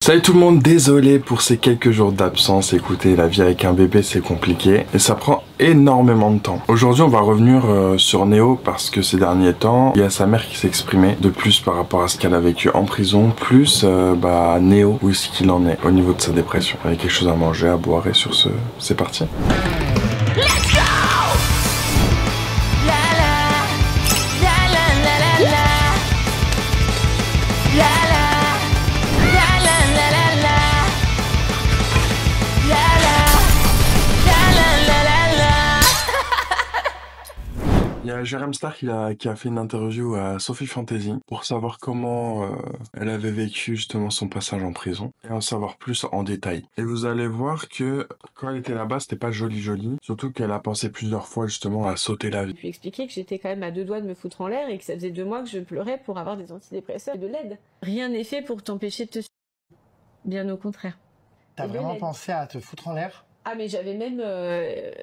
Salut tout le monde, désolé pour ces quelques jours d'absence. Écoutez, la vie avec un bébé c'est compliqué et ça prend énormément de temps. Aujourd'hui on va revenir sur Néo parce que ces derniers temps il y a sa mère qui s'est exprimée de plus par rapport à ce qu'elle a vécu en prison, plus Néo, où est-ce qu'il en est au niveau de sa dépression. Avec quelque chose à manger, à boire et sur ce, c'est parti. Il y a Jérém Star qui a fait une interview à Sophie Fantasy pour savoir comment elle avait vécu justement son passage en prison et en savoir plus en détail. Et vous allez voir que quand elle était là-bas, c'était pas joli, surtout qu'elle a pensé plusieurs fois justement à sauter la vie. Je lui ai expliqué que j'étais quand même à 2 doigts de me foutre en l'air et que ça faisait 2 mois que je pleurais pour avoir des antidépresseurs et de l'aide. Rien n'est fait pour t'empêcher de te suicider. Bien au contraire. T'as vraiment pensé à te foutre en l'air? Ah mais j'avais même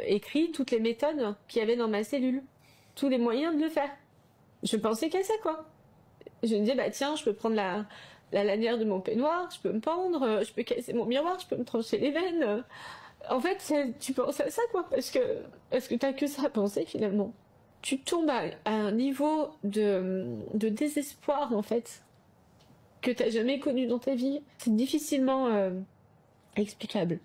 écrit toutes les méthodes qu'il y avait dans ma cellule. Tous les moyens de le faire. Je pensais qu'à ça, quoi. Je me disais, bah tiens, je peux prendre la lanière de mon peignoir, je peux me pendre, je peux casser mon miroir, je peux me trancher les veines. En fait, tu penses à ça, quoi, parce que t'as que ça à penser, finalement. Tu tombes à un niveau de désespoir, en fait, que t'as jamais connu dans ta vie. C'est difficilement explicable.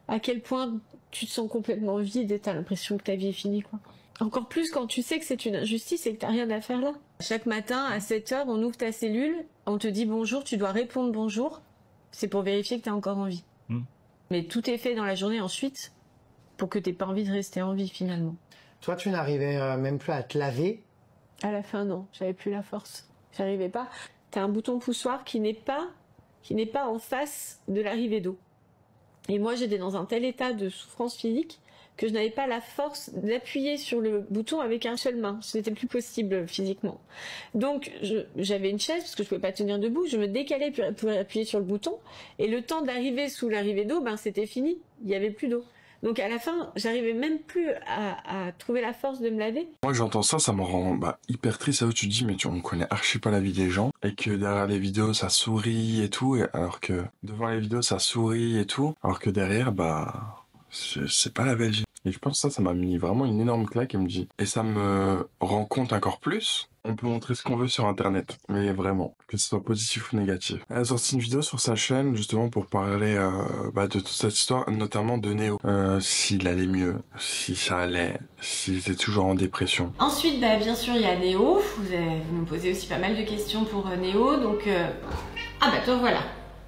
À quel point tu te sens complètement vide et t'as l'impression que ta vie est finie, quoi. Encore plus quand tu sais que c'est une injustice et que t'as rien à faire là. Chaque matin, à 7 h, on ouvre ta cellule, on te dit bonjour, tu dois répondre bonjour. C'est pour vérifier que t'es encore en vie. Mais tout est fait dans la journée ensuite pour que t'aies pas envie de rester en vie finalement. Toi, tu n'arrivais même plus à te laver? À la fin, non. J'avais plus la force. J'arrivais pas. T'as un bouton poussoir qui n'est pas en face de l'arrivée d'eau. Et moi, j'étais dans un tel état de souffrance physique que je n'avais pas la force d'appuyer sur le bouton avec un seul main. Ce n'était plus possible physiquement. Donc j'avais une chaise parce que je pouvais pas tenir debout, je me décalais pour appuyer sur le bouton et le temps d'arriver sous l'arrivée d'eau, c'était fini, il y avait plus d'eau. Donc à la fin, j'arrivais même plus à trouver la force de me laver. Moi j'entends ça, ça me rend hyper triste. Ça, tu te dis mais on connaît archi pas la vie des gens et que derrière les vidéos ça sourit et tout, alors que devant les vidéos ça sourit et tout, alors que derrière c'est pas la belle vie. Et je pense que ça m'a mis vraiment une énorme claque et me dit. Et ça me rend compte encore plus. On peut montrer ce qu'on veut sur internet, mais vraiment, que ce soit positif ou négatif. Elle a sorti une vidéo sur sa chaîne justement pour parler de toute cette histoire, notamment de Néo. S'il allait mieux, si ça allait, s'il était toujours en dépression. Ensuite, bien sûr, il y a Néo. Vous me posez aussi pas mal de questions pour Néo, donc... toi voilà.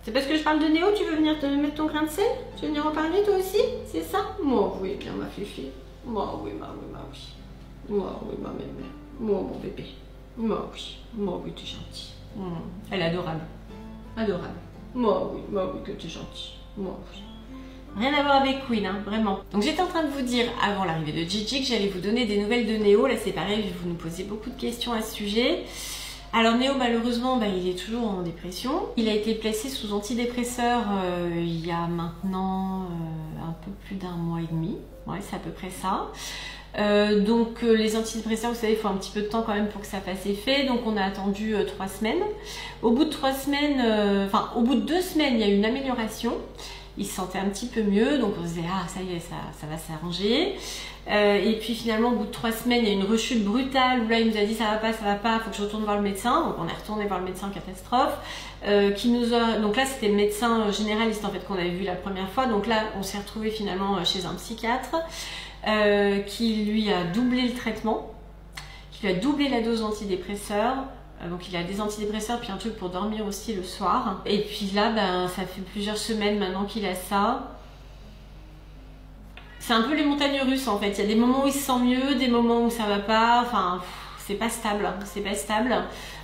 C'est parce que je parle de Néo, tu veux venir te mettre ton grain de sel? Tu veux venir en parler toi aussi? C'est ça? Moi oui, bien ma fifi. Moi oui, ma oui. Moi oui, ma mémé. Moi mon bébé. Moi oui, t'es gentil. Elle est adorable. Adorable. Moi oui, que t'es gentil. Moi oui. Rien à voir avec Queen, vraiment. Donc j'étais en train de vous dire, avant l'arrivée de Gigi, que j'allais vous donner des nouvelles de Néo. Là c'est pareil, vous nous posez beaucoup de questions à ce sujet. Alors Néo, malheureusement, il est toujours en dépression. Il a été placé sous antidépresseur il y a maintenant un peu plus d'1 mois et demi. Ouais, c'est à peu près ça. Donc les antidépresseurs, vous savez, il faut un petit peu de temps quand même pour que ça fasse effet. Donc on a attendu 3 semaines. Au bout de 3 semaines, au bout de 2 semaines, il y a eu une amélioration. Il se sentait un petit peu mieux, donc on se disait ah ça y est, ça va s'arranger. Et puis finalement au bout de 3 semaines il y a une rechute brutale où là il nous a dit ça va pas, faut que je retourne voir le médecin. Donc on est retourné voir le médecin catastrophe donc là c'était le médecin généraliste en fait qu'on avait vu la première fois. Donc là on s'est retrouvé finalement chez un psychiatre qui lui a doublé le traitement, qui lui a doublé la dose d'antidépresseurs. Donc il a des antidépresseurs puis un truc pour dormir aussi le soir. Et puis là ça fait plusieurs semaines maintenant qu'il a ça. C'est un peu les montagnes russes en fait. Il y a des moments où il se sent mieux, des moments où ça va pas. Enfin, c'est pas stable. C'est pas stable.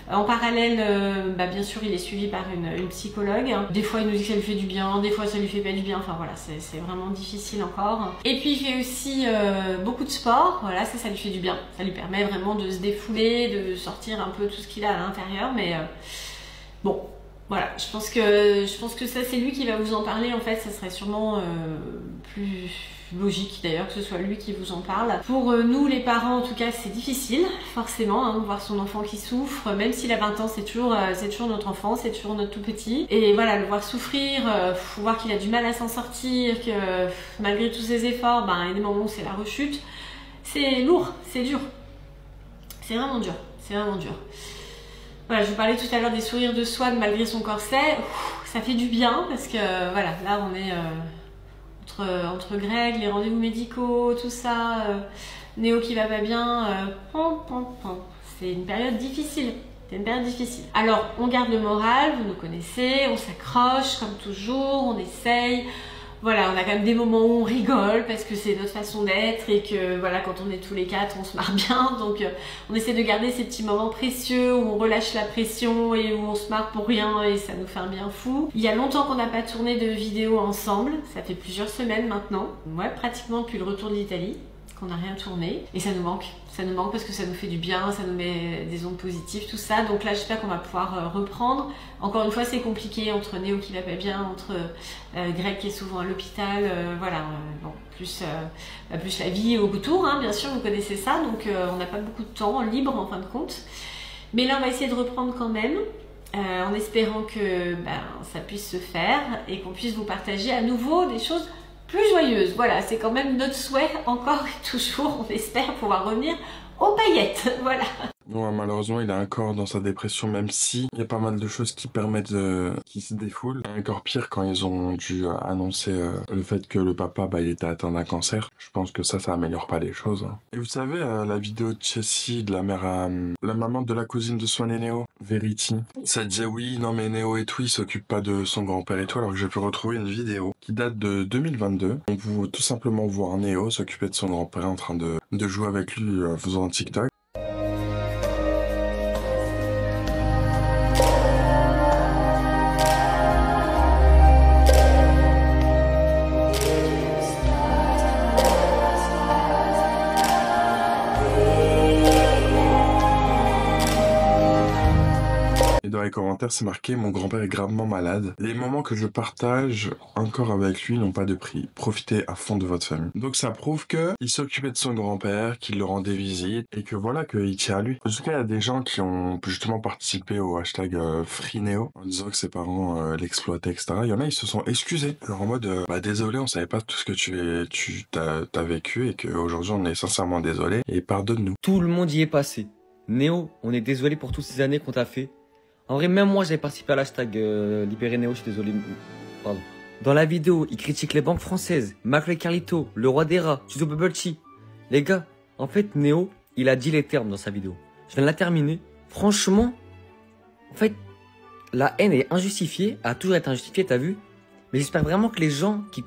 En parallèle, bien sûr, il est suivi par une psychologue. Des fois, il nous dit que ça lui fait du bien, des fois, ça lui fait pas du bien. Enfin voilà, c'est vraiment difficile encore. Et puis, il fait aussi beaucoup de sport. Voilà, ça lui fait du bien. Ça lui permet vraiment de se défouler, de sortir un peu tout ce qu'il a à l'intérieur. Mais bon, Voilà, je pense que ça c'est lui qui va vous en parler en fait, ça serait sûrement plus logique d'ailleurs que ce soit lui qui vous en parle. Pour nous les parents en tout cas c'est difficile forcément hein, de voir son enfant qui souffre, même s'il a 20 ans c'est toujours notre enfant, c'est toujours notre tout petit. Et voilà, le voir souffrir, voir qu'il a du mal à s'en sortir, que malgré tous ses efforts, il y a des moments où c'est la rechute, c'est lourd, c'est dur. C'est vraiment dur, c'est vraiment dur. Voilà, je vous parlais tout à l'heure des sourires de Swan malgré son corset. Ça fait du bien parce que voilà, là on est entre Greg, les rendez-vous médicaux, tout ça, Néo qui va pas bien. C'est une période difficile. C'est une période difficile. Alors, on garde le moral, vous nous connaissez, on s'accroche comme toujours, on essaye. Voilà, on a quand même des moments où on rigole parce que c'est notre façon d'être et que voilà, quand on est tous les quatre, on se marre bien. Donc on essaie de garder ces petits moments précieux où on relâche la pression et où on se marre pour rien et ça nous fait un bien fou. Il y a longtemps qu'on n'a pas tourné de vidéo ensemble, ça fait plusieurs semaines maintenant. Ouais, pratiquement depuis le retour de l'Italie, qu'on n'a rien tourné. Et ça nous manque parce que ça nous fait du bien, ça nous met des ondes positives, tout ça. Donc là, j'espère qu'on va pouvoir reprendre. Encore une fois, c'est compliqué entre Néo qui va pas bien, entre Greg qui est souvent à l'hôpital, voilà. Bon, plus la vie autour, hein, bien sûr, vous connaissez ça. Donc on n'a pas beaucoup de temps libre en fin de compte. Mais là, on va essayer de reprendre quand même. En espérant que ça puisse se faire et qu'on puisse vous partager à nouveau des choses plus joyeuse. Voilà, c'est quand même notre souhait encore et toujours, on espère pouvoir revenir aux paillettes. Voilà. Ouais, malheureusement, il a encore dans sa dépression, même si il y a pas mal de choses qui permettent qu'il se défoule. Encore pire quand ils ont dû annoncer le fait que le papa, il était atteint d'un cancer. Je pense que ça améliore pas les choses. Hein. Et vous savez, la vidéo de Jessie, de la mère la maman de la cousine de Swan et Néo, Verity, ça disait oui, non mais Néo et tout, il s'occupe pas de son grand-père et tout, alors que j'ai pu retrouver une vidéo qui date de 2022. On peut tout simplement voir Néo s'occuper de son grand-père en train de jouer avec lui faisant un TikTok. Dans les commentaires, c'est marqué « Mon grand-père est gravement malade. Les moments que je partage encore avec lui n'ont pas de prix. Profitez à fond de votre famille. » Donc ça prouve que il s'occupait de son grand-père, qu'il le rendait visite et que voilà, qu'il tient à lui. En tout cas, il y a des gens qui ont justement participé au hashtag FreeNeo en disant que ses parents l'exploitaient, etc. Il y en a, ils se sont excusés. Genre en mode désolé, on savait pas tout ce que t'as vécu et qu'aujourd'hui on est sincèrement désolé et pardonne-nous. Tout le monde y est passé. Néo, on est désolé pour toutes ces années qu'on t'a fait. En vrai, même moi, j'avais participé à l'hashtag Libéré Néo, je suis désolé. Pardon. Dans la vidéo, il critique les banques françaises, Maclay Carlito, le roi des rats, Tuto Bubble Tea. Les gars, en fait, Néo, il a dit les termes dans sa vidéo. Je viens de la terminer. Franchement, en fait, la haine est injustifiée, a toujours été injustifiée, t'as vu? Mais j'espère vraiment que les gens qui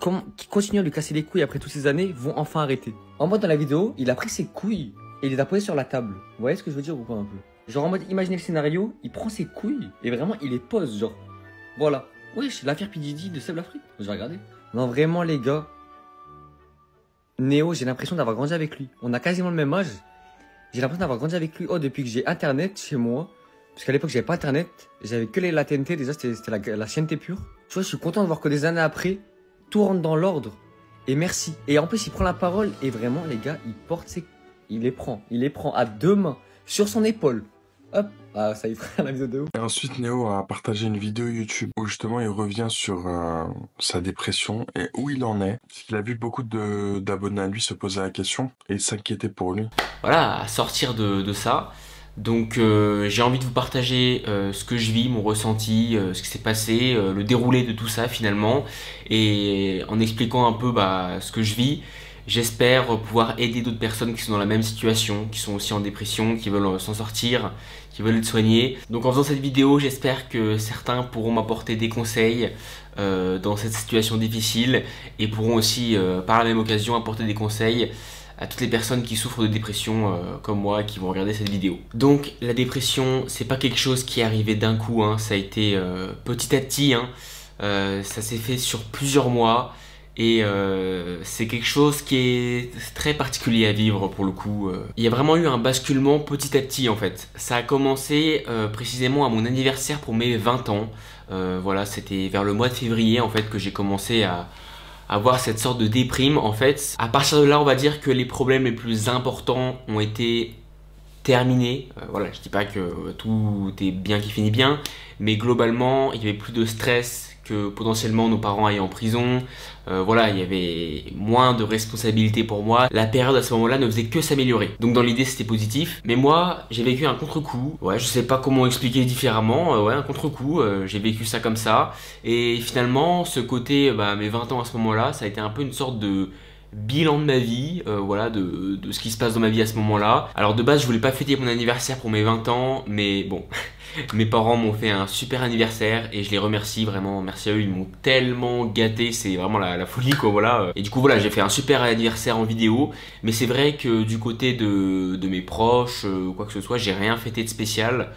continuent à lui casser les couilles après toutes ces années vont enfin arrêter. En mode, dans la vidéo, il a pris ses couilles et il les a posées sur la table. Vous voyez ce que je veux dire ou pas un peu? Genre en mode, imaginez le scénario, il prend ses couilles et vraiment il les pose, genre. Voilà. Oui, c'est l'affaire P. Diddy de Seb l'Afrique. J'ai regardé. Non, vraiment les gars. Néo, j'ai l'impression d'avoir grandi avec lui. On a quasiment le même âge. J'ai l'impression d'avoir grandi avec lui. Oh, depuis que j'ai internet chez moi. Parce qu'à l'époque, j'avais pas internet. J'avais que la TNT. Déjà, c'était la chaîneté pure. Tu vois, je suis content de voir que des années après, tout rentre dans l'ordre. Et merci. Et en plus, il prend la parole. Et vraiment, les gars, il les prend. Il les prend à deux mains. Sur son épaule. Hop, ça y est, la vidéo de ouf. Et ensuite, Néo a partagé une vidéo YouTube où justement il revient sur sa dépression et où il en est. Parce qu'il a vu beaucoup d'abonnés à lui se poser la question et s'inquiéter pour lui. Voilà, à sortir de ça. Donc j'ai envie de vous partager ce que je vis, mon ressenti, ce qui s'est passé, le déroulé de tout ça finalement. Et en expliquant un peu ce que je vis. J'espère pouvoir aider d'autres personnes qui sont dans la même situation, qui sont aussi en dépression, qui veulent s'en sortir, qui veulent être soignés. Donc en faisant cette vidéo, j'espère que certains pourront m'apporter des conseils dans cette situation difficile et pourront aussi, par la même occasion, apporter des conseils à toutes les personnes qui souffrent de dépression comme moi et qui vont regarder cette vidéo. Donc la dépression, c'est pas quelque chose qui est arrivé d'un coup, hein, ça a été petit à petit, hein, ça s'est fait sur plusieurs mois. Et c'est quelque chose qui est très particulier à vivre pour le coup. Il y a vraiment eu un basculement petit à petit en fait. Ça a commencé précisément à mon anniversaire pour mes 20 ans. Voilà, c'était vers le mois de février en fait que j'ai commencé à avoir cette sorte de déprime. En fait, à partir de là, on va dire que les problèmes les plus importants ont été terminés. Voilà, je dis pas que tout est bien qui finit bien, mais globalement, il y avait plus de stress que potentiellement nos parents aillent en prison. Voilà, il y avait moins de responsabilités pour moi. La période à ce moment-là ne faisait que s'améliorer. Donc dans l'idée, c'était positif. Mais moi, j'ai vécu un contre-coup. Ouais, je sais pas comment expliquer différemment. Ouais, un contre-coup. J'ai vécu ça comme ça. Et finalement, ce côté, mes 20 ans à ce moment-là, ça a été un peu une sorte de bilan de ma vie, voilà, de ce qui se passe dans ma vie à ce moment-là. Alors de base, je voulais pas fêter mon anniversaire pour mes 20 ans, mais bon, mes parents m'ont fait un super anniversaire et je les remercie vraiment, merci à eux, ils m'ont tellement gâté, c'est vraiment la folie quoi, voilà. Et du coup voilà, j'ai fait un super anniversaire en vidéo, mais c'est vrai que du côté de mes proches, quoi que ce soit, j'ai rien fêté de spécial.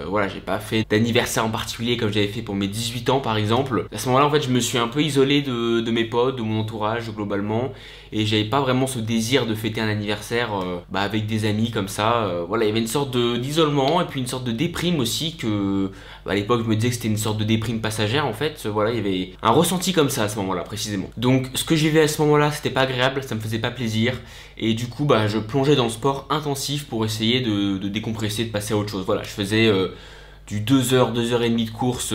Voilà, j'ai pas fait d'anniversaire en particulier comme j'avais fait pour mes 18 ans par exemple. À ce moment-là, en fait, je me suis un peu isolé de mes potes, de mon entourage globalement, et j'avais pas vraiment ce désir de fêter un anniversaire avec des amis comme ça. Voilà, il y avait une sorte d'isolement et puis une sorte de déprime aussi que à l'époque je me disais que c'était une sorte de déprime passagère en fait. Voilà, il y avait un ressenti comme ça à ce moment-là précisément. Donc ce que je vivais à ce moment-là, c'était pas agréable, ça me faisait pas plaisir, et du coup je plongeais dans le sport intensif pour essayer de décompresser, de passer à autre chose. Voilà, je faisais du 2 heures, 2 heures et demie de course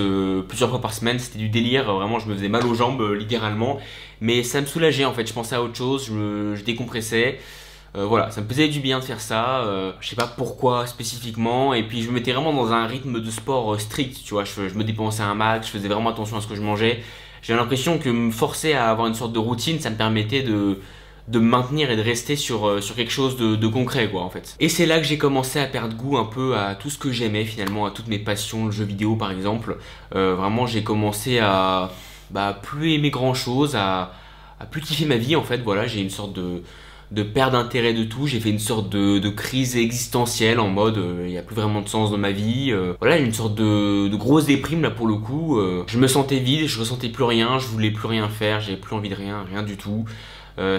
plusieurs fois par semaine, c'était du délire, vraiment je me faisais mal aux jambes littéralement, mais ça me soulageait en fait, je pensais à autre chose, je décompressais. Voilà, ça me faisait du bien de faire ça, je sais pas pourquoi spécifiquement, et puis je me mettais vraiment dans un rythme de sport strict, tu vois, je me dépensais un max, je faisais vraiment attention à ce que je mangeais. J'avais l'impression que me forcer à avoir une sorte de routine, ça me permettait de me maintenir et de rester sur quelque chose de concret quoi en fait. Et c'est là que j'ai commencé à perdre goût un peu à tout ce que j'aimais finalement, à toutes mes passions, le jeu vidéo par exemple. Vraiment j'ai commencé à plus aimer grand chose, à plus kiffer ma vie en fait. Voilà, j'ai une sorte de perte d'intérêt de tout, j'ai fait une sorte de crise existentielle en mode il n'y a plus vraiment de sens dans ma vie. Voilà, une sorte de grosse déprime là pour le coup. Je me sentais vide, je ressentais plus rien, je voulais plus rien faire, j'avais plus envie de rien du tout.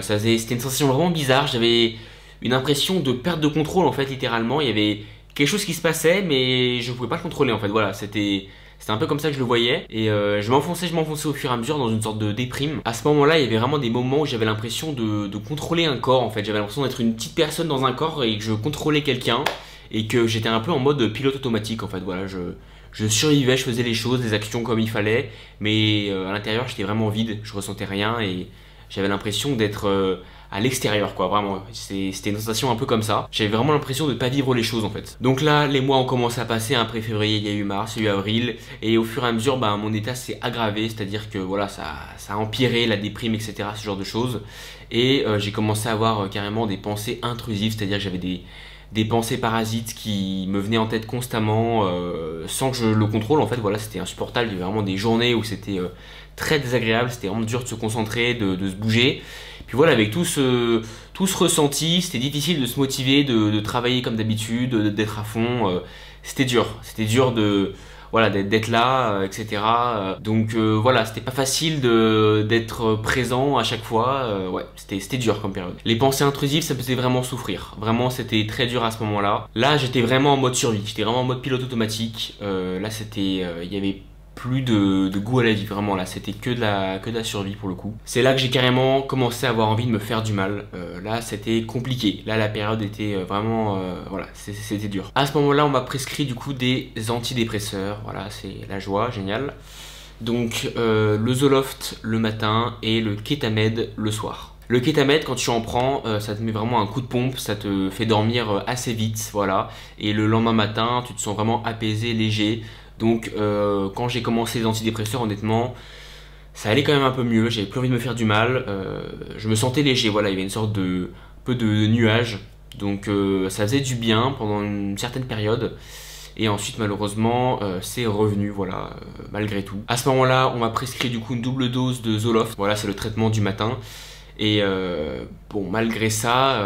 C'était une sensation vraiment bizarre, j'avais une impression de perte de contrôle en fait littéralement. Il y avait quelque chose qui se passait mais je pouvais pas le contrôler en fait. Voilà, c'était un peu comme ça que je le voyais, et je m'enfonçais au fur et à mesure dans une sorte de déprime. À ce moment-là, il y avait vraiment des moments où j'avais l'impression de contrôler un corps en fait. J'avais l'impression d'être une petite personne dans un corps et que je contrôlais quelqu'un, et que j'étais un peu en mode pilote automatique en fait. Voilà, je survivais, je faisais les choses, les actions comme il fallait, mais à l'intérieur j'étais vraiment vide, je ressentais rien et j'avais l'impression d'être à l'extérieur quoi, vraiment. C'était une sensation un peu comme ça. J'avais vraiment l'impression de ne pas vivre les choses en fait. Donc là, les mois ont commencé à passer. Après février, il y a eu mars, il y a eu avril, et au fur et à mesure, mon état s'est aggravé, c'est-à-dire que voilà, ça a empiré, la déprime, etc., ce genre de choses. Et j'ai commencé à avoir carrément des pensées intrusives, c'est-à-dire que j'avais des pensées parasites qui me venaient en tête constamment sans que je le contrôle en fait. Voilà, c'était insupportable. Il y avait vraiment des journées où c'était très désagréable, c'était vraiment dur de se concentrer, de se bouger. Puis voilà, avec tout ce ressenti, c'était difficile de se motiver, de travailler comme d'habitude, d'être à fond. C'était dur d'être là, etc. Donc voilà, c'était pas facile d'être présent à chaque fois. Ouais, c'était dur comme période. Les pensées intrusives, ça me faisait vraiment souffrir. Vraiment, c'était très dur à ce moment-là. Là, j'étais vraiment en mode survie. J'étais vraiment en mode pilote automatique. Là, c'était, il y avait plus de goût à la vie, vraiment là, c'était que de la survie pour le coup. C'est là que j'ai carrément commencé à avoir envie de me faire du mal. Là c'était compliqué, là la période était vraiment, voilà, c'était dur. À ce moment là on m'a prescrit du coup des antidépresseurs, voilà, c'est la joie, génial. Donc le Zoloft le matin et le Ketamed le soir. Le Ketamed, quand tu en prends, ça te met vraiment un coup de pompe, ça te fait dormir assez vite, voilà. Et le lendemain matin, tu te sens vraiment apaisé, léger. Donc quand j'ai commencé les antidépresseurs, honnêtement, ça allait quand même un peu mieux, j'avais plus envie de me faire du mal, je me sentais léger, voilà, il y avait une sorte de peu de nuage, donc ça faisait du bien pendant une certaine période. Et ensuite malheureusement c'est revenu, voilà, malgré tout. À ce moment-là, on m'a prescrit du coup une double dose de Zoloft, voilà, c'est le traitement du matin. Et bon, malgré ça,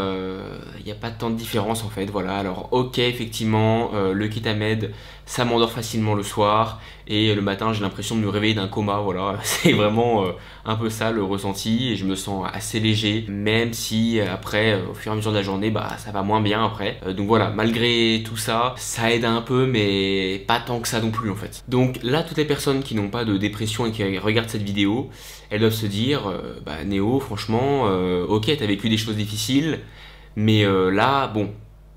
il n'y a pas tant de différence en fait, voilà. Alors ok, effectivement, le Ketamed, ça m'endort facilement le soir, et le matin j'ai l'impression de me réveiller d'un coma, voilà. C'est vraiment un peu ça le ressenti, et je me sens assez léger, même si après, au fur et à mesure de la journée, bah ça va moins bien après. Donc voilà, malgré tout ça, ça aide un peu, mais pas tant que ça non plus en fait. Donc là, toutes les personnes qui n'ont pas de dépression et qui regardent cette vidéo, elles doivent se dire, bah Néo, franchement, ok, t'as vécu des choses difficiles, mais là, bon,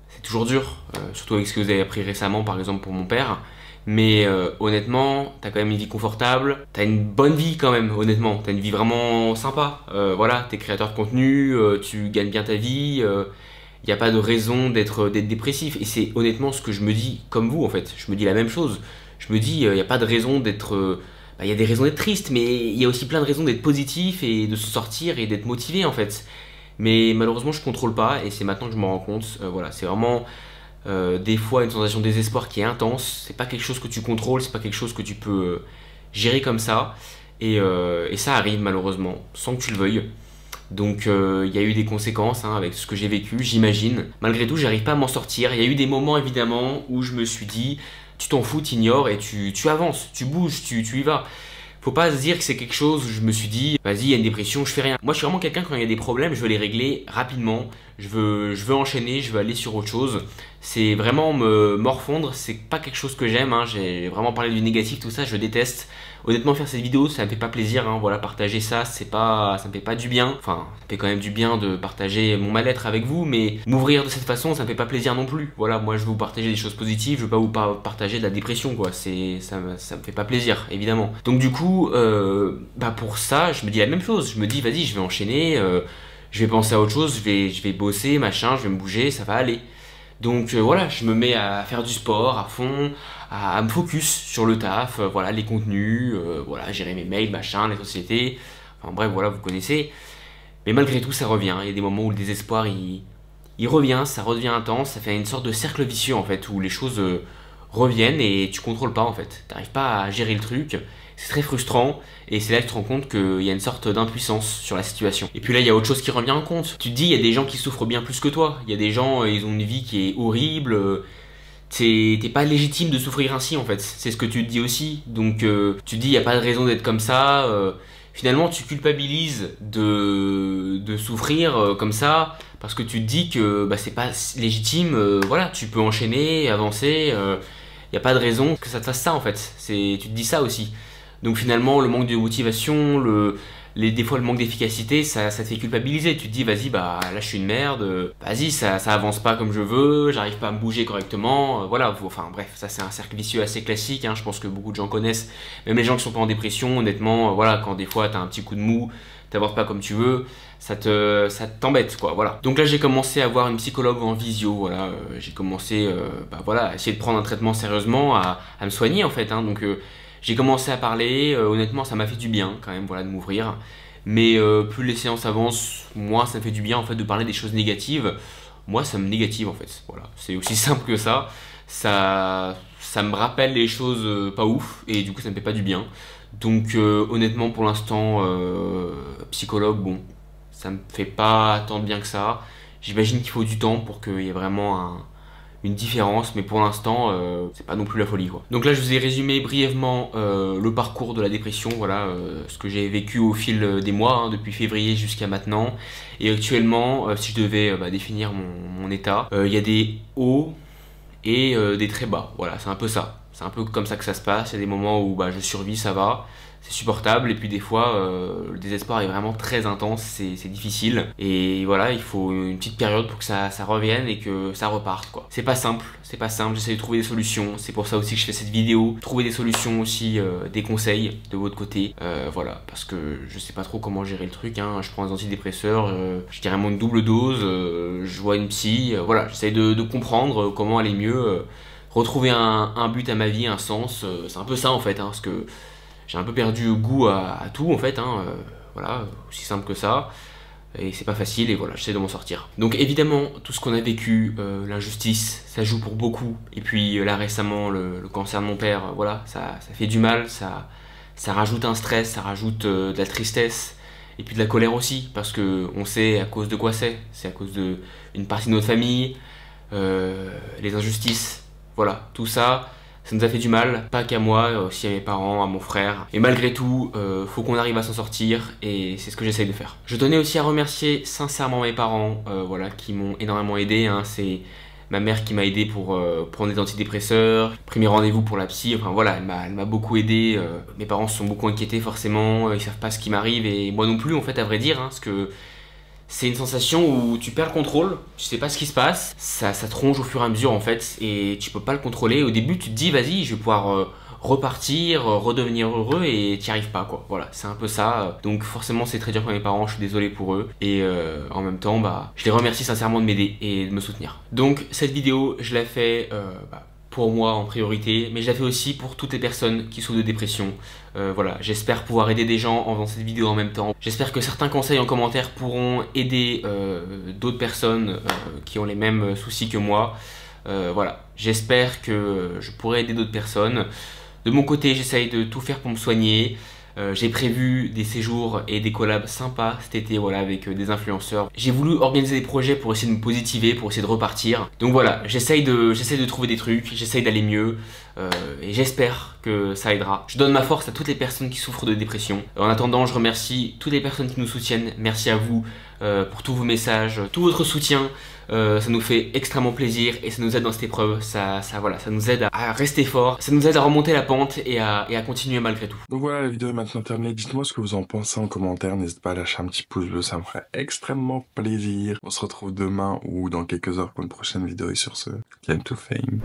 c'est toujours dur, surtout avec ce que vous avez appris récemment, par exemple pour mon père. Mais honnêtement, t'as quand même une vie confortable, t'as une bonne vie quand même, honnêtement, t'as une vie vraiment sympa. Voilà, t'es créateur de contenu, tu gagnes bien ta vie, il n'y a pas de raison d'être dépressif. Et c'est honnêtement ce que je me dis, comme vous en fait, je me dis la même chose. Je me dis, il n'y a pas de raison d'être... il y a des raisons d'être triste, mais il y a aussi plein de raisons d'être positif et de se sortir et d'être motivé en fait. Mais malheureusement, je contrôle pas, et c'est maintenant que je m'en rends compte. Voilà, c'est vraiment des fois une sensation de désespoir qui est intense. C'est pas quelque chose que tu contrôles, c'est pas quelque chose que tu peux gérer comme ça. Et ça arrive malheureusement, sans que tu le veuilles. Donc il y a eu des conséquences hein, avec ce que j'ai vécu, j'imagine. Malgré tout, j'arrive pas à m'en sortir. Il y a eu des moments évidemment où je me suis dit, tu t'en fous, t'ignores et tu avances, tu bouges, tu y vas. Faut pas se dire que c'est quelque chose où je me suis dit, vas-y, il y a une dépression, je fais rien. Moi, je suis vraiment quelqu'un, quand il y a des problèmes, je veux les régler rapidement. Je veux enchaîner, je veux aller sur autre chose. C'est vraiment me morfondre, c'est pas quelque chose que j'aime. Hein. J'ai vraiment parlé du négatif, tout ça, je déteste. Honnêtement, faire cette vidéo, ça me fait pas plaisir. Hein. Voilà, partager ça, ça me fait pas du bien. Enfin, ça me fait quand même du bien de partager mon mal-être avec vous, mais m'ouvrir de cette façon, ça me fait pas plaisir non plus. Voilà, moi, je veux vous partager des choses positives, je veux pas vous partager de la dépression, quoi. Ça me fait pas plaisir, évidemment. Donc du coup, pour ça, je me dis la même chose. Je me dis, vas-y, je vais enchaîner. Je vais penser à autre chose, je vais bosser, machin, je vais me bouger, ça va aller. Donc voilà, je me mets à faire du sport à fond, à me focus sur le taf, voilà, les contenus, voilà, gérer mes mails, machin, les sociétés, enfin bref, voilà, vous connaissez. Mais malgré tout, ça revient, il y a des moments où le désespoir, il revient, ça redevient intense, ça fait une sorte de cercle vicieux en fait, où les choses reviennent et tu contrôles pas en fait, t'arrives pas à gérer le truc. C'est très frustrant et c'est là que tu te rends compte qu'il y a une sorte d'impuissance sur la situation. Et puis là, il y a autre chose qui revient en compte. Tu te dis, il y a des gens qui souffrent bien plus que toi. Il y a des gens, ils ont une vie qui est horrible. T'es pas légitime de souffrir ainsi en fait. C'est ce que tu te dis aussi. Donc tu te dis, il n'y a pas de raison d'être comme ça. Finalement, tu culpabilises de souffrir comme ça parce que tu te dis que c'est pas légitime. Voilà, tu peux enchaîner, avancer. Il n'y a pas de raison que ça te fasse ça en fait. Tu te dis ça aussi. Donc finalement, le manque de motivation, des fois le manque d'efficacité, ça te fait culpabiliser. Tu te dis, vas-y, là je suis une merde, vas-y, ça avance pas comme je veux, j'arrive pas à me bouger correctement, voilà. Enfin bref, ça c'est un cercle vicieux assez classique, hein, je pense que beaucoup de gens connaissent. Même les gens qui sont pas en dépression, honnêtement, voilà, quand des fois t'as un petit coup de mou, t'avances pas comme tu veux, ça t'embête quoi, voilà. Donc là j'ai commencé à voir une psychologue en visio, voilà, j'ai commencé à essayer de prendre un traitement sérieusement, à me soigner en fait, hein, donc j'ai commencé à parler, honnêtement ça m'a fait du bien quand même, voilà, de m'ouvrir. Mais plus les séances avancent, moins ça me fait du bien en fait de parler des choses négatives. Moi ça me négative en fait, voilà, c'est aussi simple que ça. Ça me rappelle les choses pas ouf et du coup ça me fait pas du bien. Donc honnêtement pour l'instant, psychologue, bon, ça me fait pas tant de bien que ça. J'imagine qu'il faut du temps pour qu'il y ait vraiment une différence, mais pour l'instant c'est pas non plus la folie quoi. Donc là je vous ai résumé brièvement le parcours de la dépression, voilà, ce que j'ai vécu au fil des mois, hein, depuis février jusqu'à maintenant. Et actuellement, si je devais définir mon état, il y a des hauts et des très bas, voilà, c'est un peu ça. C'est un peu comme ça que ça se passe, il y a des moments où je survis, ça va, c'est supportable, et puis des fois le désespoir est vraiment très intense, c'est difficile, et voilà, il faut une petite période pour que ça revienne et que ça reparte quoi. C'est pas simple, j'essaie de trouver des solutions, c'est pour ça aussi que je fais cette vidéo, trouver des solutions aussi, des conseils de votre côté, voilà, parce que je sais pas trop comment gérer le truc, hein. Je prends des antidépresseurs, j'ai carrément une double dose, je vois une psy, voilà, j'essaie de comprendre comment aller mieux, retrouver un but à ma vie, un sens, c'est un peu ça en fait, hein, parce que j'ai un peu perdu goût à tout en fait, hein, voilà, aussi simple que ça, et c'est pas facile, et voilà, j'essaie de m'en sortir. Donc évidemment, tout ce qu'on a vécu, l'injustice, ça joue pour beaucoup, et puis là récemment, le cancer de mon père, voilà, ça fait du mal, ça rajoute un stress, ça rajoute de la tristesse, et puis de la colère aussi, parce que on sait à cause de quoi c'est à cause d'une partie de notre famille, les injustices, voilà, tout ça, Ça nous a fait du mal, pas qu'à moi, aussi à mes parents, à mon frère. Et malgré tout, faut qu'on arrive à s'en sortir et c'est ce que j'essaye de faire. Je tenais aussi à remercier sincèrement mes parents, voilà, qui m'ont énormément aidé. Hein. C'est ma mère qui m'a aidé pour prendre des antidépresseurs, pris mes rendez-vous pour la psy, enfin voilà, elle m'a beaucoup aidé. Mes parents se sont beaucoup inquiétés forcément, ils savent pas ce qui m'arrive et moi non plus en fait à vrai dire, hein, parce que c'est une sensation où tu perds le contrôle, tu sais pas ce qui se passe, ça te ronge au fur et à mesure en fait et tu peux pas le contrôler. Au début tu te dis vas-y je vais pouvoir repartir, redevenir heureux et t'y arrives pas quoi. Voilà, c'est un peu ça. Donc forcément c'est très dur pour mes parents, je suis désolé pour eux. Et en même temps, bah, je les remercie sincèrement de m'aider et de me soutenir. Donc cette vidéo, je la fais pour moi en priorité, mais je la fais aussi pour toutes les personnes qui souffrent de dépression. Voilà, j'espère pouvoir aider des gens en faisant cette vidéo en même temps. J'espère que certains conseils en commentaire pourront aider d'autres personnes qui ont les mêmes soucis que moi. Voilà, j'espère que je pourrai aider d'autres personnes. De mon côté, j'essaye de tout faire pour me soigner. J'ai prévu des séjours et des collabs sympas cet été, voilà, avec des influenceurs. J'ai voulu organiser des projets pour essayer de me positiver, pour essayer de repartir. Donc voilà, j'essaye de trouver des trucs, j'essaye d'aller mieux et j'espère que ça aidera. Je donne ma force à toutes les personnes qui souffrent de dépression. En attendant, je remercie toutes les personnes qui nous soutiennent. Merci à vous pour tous vos messages, tout votre soutien. Ça nous fait extrêmement plaisir et ça nous aide dans cette épreuve, voilà, ça nous aide à rester fort, ça nous aide à remonter la pente et à continuer malgré tout. Donc voilà, la vidéo est maintenant terminée. Dites-moi ce que vous en pensez en commentaire. N'hésitez pas à lâcher un petit pouce bleu, ça me ferait extrêmement plaisir. On se retrouve demain ou dans quelques heures pour une prochaine vidéo et sur ce, Climb to Fame.